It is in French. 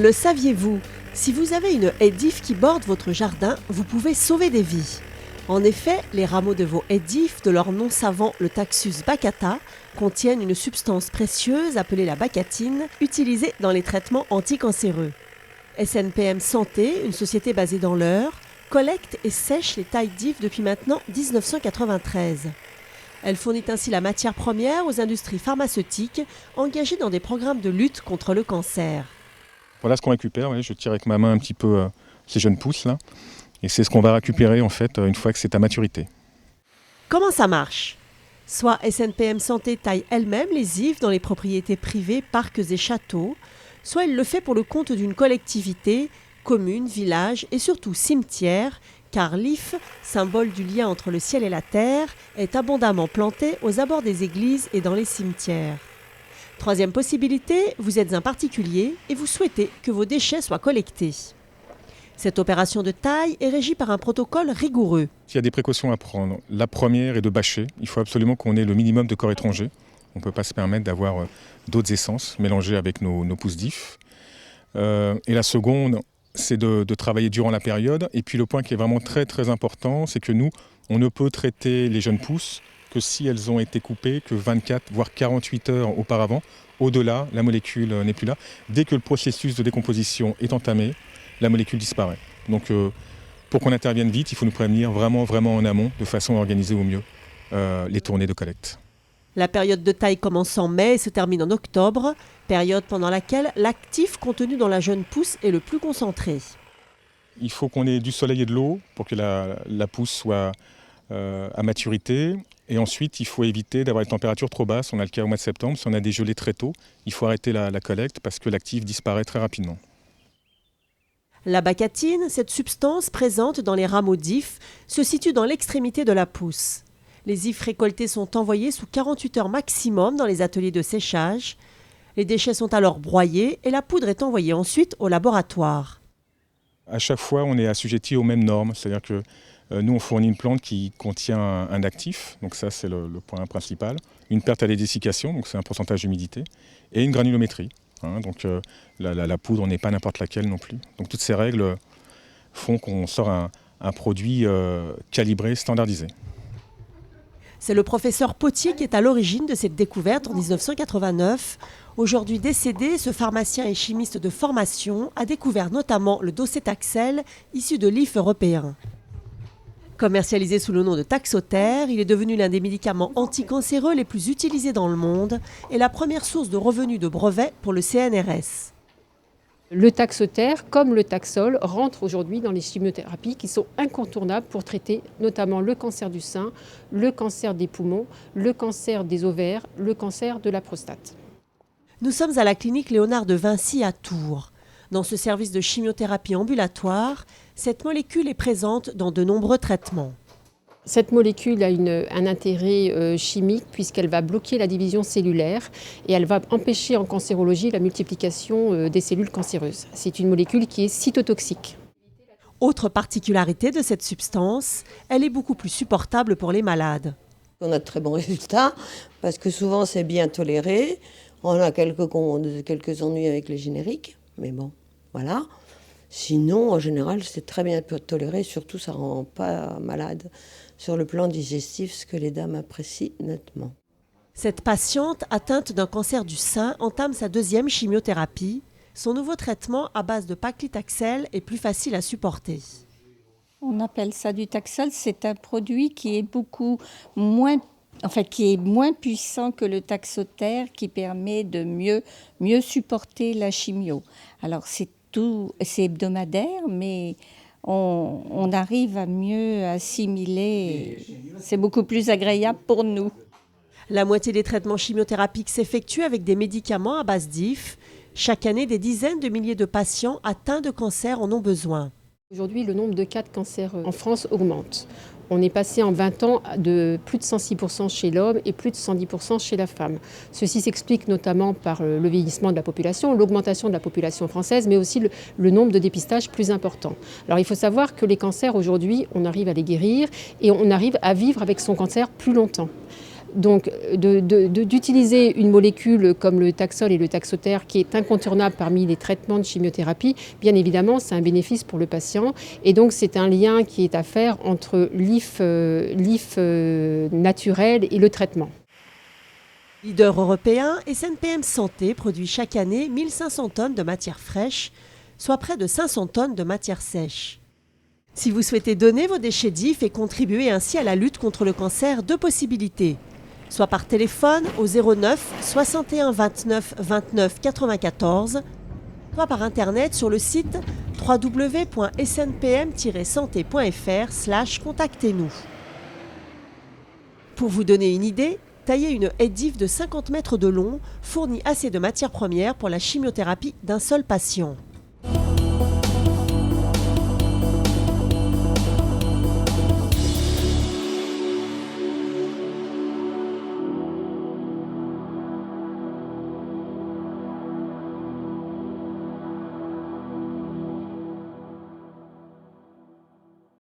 Le saviez-vous? Si vous avez une haie d'if qui borde votre jardin, vous pouvez sauver des vies. En effet, les rameaux de vos haies d'if, de leur nom savant le Taxus baccata, contiennent une substance précieuse appelée la bacatine, utilisée dans les traitements anticancéreux. SNPM Santé, une société basée dans l'Eure, collecte et sèche les tailles d'if depuis maintenant 1993. Elle fournit ainsi la matière première aux industries pharmaceutiques engagées dans des programmes de lutte contre le cancer. Voilà ce qu'on récupère, je tire avec ma main un petit peu ces jeunes pousses là. Et c'est ce qu'on va récupérer en fait une fois que c'est à maturité. Comment ça marche? Soit SNPM Santé taille elle-même les ifs dans les propriétés privées, parcs et châteaux, soit elle le fait pour le compte d'une collectivité, commune, village et surtout cimetière, car l'if, symbole du lien entre le ciel et la terre, est abondamment planté aux abords des églises et dans les cimetières. Troisième possibilité, vous êtes un particulier et vous souhaitez que vos déchets soient collectés. Cette opération de taille est régie par un protocole rigoureux. Il y a des précautions à prendre. La première est de bâcher. Il faut absolument qu'on ait le minimum de corps étrangers. On ne peut pas se permettre d'avoir d'autres essences mélangées avec nos pousses d'if. Et la seconde, c'est de travailler durant la période. Et puis le point qui est vraiment très très important, c'est que nous, on ne peut traiter les jeunes pousses que si elles ont été coupées que 24 voire 48 heures auparavant. Au-delà, la molécule n'est plus là. Dès que le processus de décomposition est entamé, la molécule disparaît. Donc pour qu'on intervienne vite, il faut nous prévenir vraiment en amont de façon à organiser au mieux les tournées de collecte. La période de taille commence en mai et se termine en octobre, période pendant laquelle l'actif contenu dans la jeune pousse est le plus concentré. Il faut qu'on ait du soleil et de l'eau pour que la pousse soit à maturité. Et ensuite, il faut éviter d'avoir des températures trop basses. On a le cas au mois de septembre. Si on a des gelées très tôt, il faut arrêter la collecte parce que l'actif disparaît très rapidement. La bacatine, cette substance présente dans les rameaux d'if, se situe dans l'extrémité de la pousse. Les ifs récoltés sont envoyés sous 48 heures maximum dans les ateliers de séchage. Les déchets sont alors broyés et la poudre est envoyée ensuite au laboratoire. À chaque fois, on est assujetti aux mêmes normes. C'est-à-dire que nous, on fournit une plante qui contient un actif, donc ça c'est le point principal, une perte à la dessiccation, donc c'est un pourcentage d'humidité, et une granulométrie. Donc la poudre n'est pas n'importe laquelle non plus. Donc toutes ces règles font qu'on sort un produit calibré, standardisé. C'est le professeur Potier qui est à l'origine de cette découverte en 1989. Aujourd'hui décédé, ce pharmacien et chimiste de formation a découvert notamment le docétaxel issu de l'if européen. Commercialisé sous le nom de Taxoter, il est devenu l'un des médicaments anticancéreux les plus utilisés dans le monde et la première source de revenus de brevets pour le CNRS. Le Taxoter, comme le Taxol, rentre aujourd'hui dans les chimiothérapies qui sont incontournables pour traiter notamment le cancer du sein, le cancer des poumons, le cancer des ovaires, le cancer de la prostate. Nous sommes à la clinique Léonard de Vinci à Tours. Dans ce service de chimiothérapie ambulatoire, cette molécule est présente dans de nombreux traitements. Cette molécule a un intérêt chimique puisqu'elle va bloquer la division cellulaire et elle va empêcher en cancérologie la multiplication des cellules cancéreuses. C'est une molécule qui est cytotoxique. Autre particularité de cette substance, elle est beaucoup plus supportable pour les malades. On a de très bons résultats parce que souvent c'est bien toléré. On a quelques ennuis avec les génériques, mais bon, voilà. Sinon, en général, c'est très bien toléré, surtout ça ne rend pas malade sur le plan digestif, ce que les dames apprécient nettement. Cette patiente atteinte d'un cancer du sein entame sa deuxième chimiothérapie. Son nouveau traitement à base de paclitaxel est plus facile à supporter. On appelle ça du Taxol, c'est un produit qui est qui est moins puissant que le Taxoter, qui permet de mieux supporter la chimio. Alors c'est hebdomadaire, mais on arrive à mieux assimiler. C'est beaucoup plus agréable pour nous. La moitié des traitements chimiothérapiques s'effectuent avec des médicaments à base d'if. Chaque année, des dizaines de milliers de patients atteints de cancer en ont besoin. Aujourd'hui, le nombre de cas de cancer en France augmente. On est passé en 20 ans de plus de 106% chez l'homme et plus de 110% chez la femme. Ceci s'explique notamment par le vieillissement de la population, l'augmentation de la population française, mais aussi le nombre de dépistages plus important. Alors il faut savoir que les cancers aujourd'hui, on arrive à les guérir et on arrive à vivre avec son cancer plus longtemps. Donc d'utiliser une molécule comme le Taxol et le Taxotere qui est incontournable parmi les traitements de chimiothérapie, bien évidemment c'est un bénéfice pour le patient et donc c'est un lien qui est à faire entre l'IF naturel et le traitement. Leader européen, SNPM Santé produit chaque année 1500 tonnes de matière fraîche, soit près de 500 tonnes de matière sèche. Si vous souhaitez donner vos déchets DIF et contribuer ainsi à la lutte contre le cancer, deux possibilités. Soit par téléphone au 09 61 29 29 94, soit par internet sur le site www.snpm-santé.fr/contactez-nous. Pour vous donner une idée, tailler une haie DIF de 50 mètres de long fournit assez de matières premières pour la chimiothérapie d'un seul patient.